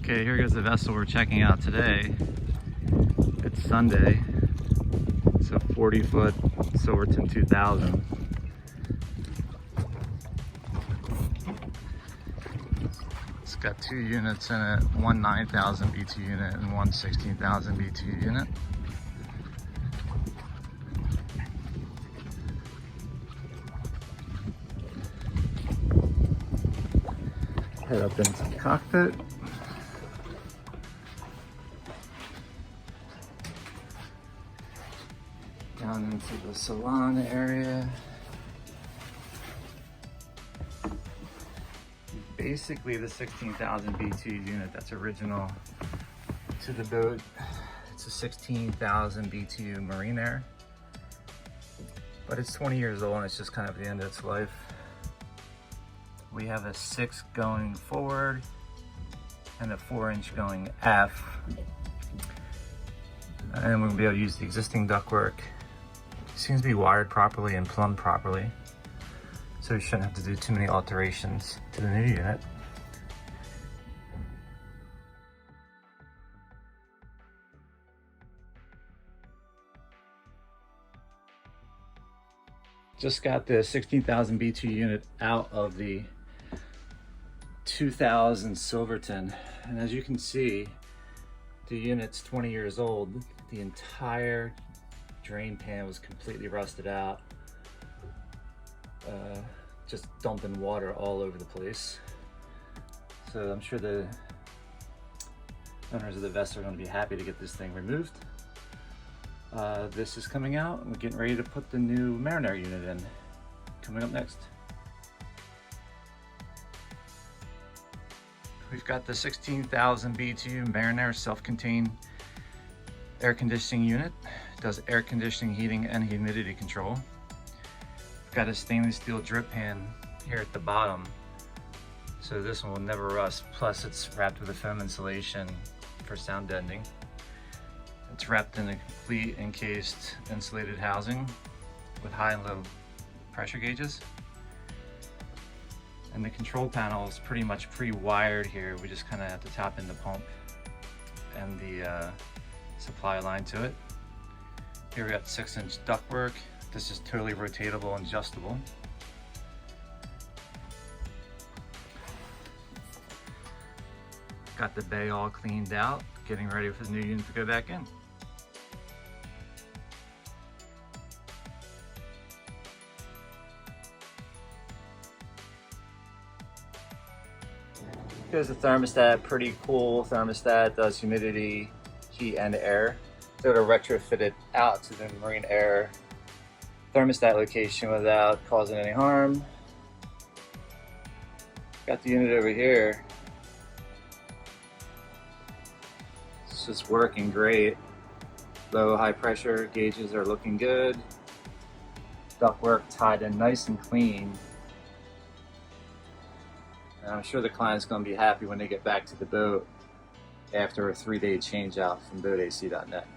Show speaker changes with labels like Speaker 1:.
Speaker 1: Okay, here goes the vessel we're checking out today. It's Sunday. It's a 40-foot Silverton 2000. It's got two units in it, one 9,000 BTU unit and one 16,000 BTU unit. Head up into the cockpit. Down into the salon area. Basically the 16,000 BTU unit that's original to the boat. It's a 16,000 BTU Marinaire, but it's 20 years old and it's just kind of the end of its life. We have a 6 going forward and a 4-inch going aft. And we're gonna be able to use the existing ductwork. It seems to be wired properly and plumbed properly, so we shouldn't have to do too many alterations to the new unit. Just got the 16,000 BTU unit out of the 2000 Silverton, and as you can see, the unit's 20 years old. The entire drain pan was completely rusted out, just dumping water all over the place. So I'm sure the owners of the vessel are going to be happy to get this thing removed. This is coming out and we're getting ready to put the new Marinaire unit in. Coming up next. We've got the 16,000 BTU Marinaire self-contained air conditioning unit. It does air conditioning, heating, and humidity control. We've got a stainless steel drip pan here at the bottom, so this one will never rust. Plus it's wrapped with a foam insulation for sound deadening. It's wrapped in a complete encased insulated housing with high and low pressure gauges. And the control panel is pretty much pre-wired here. We just kind of have to tap in the pump and the supply line to it. Here we got 6-inch ductwork. This is totally rotatable and adjustable. Got the bay all cleaned out, getting ready for the new unit to go back in. Here's the thermostat, pretty cool thermostat, does humidity, heat, and air. So to retrofit it out to the Marinaire thermostat location without causing any harm. Got the unit over here. It's just working great. Low, high pressure gauges are looking good. Ductwork tied in nice and clean. And I'm sure the client's going to be happy when they get back to the boat after a 3-day change out from boatac.net.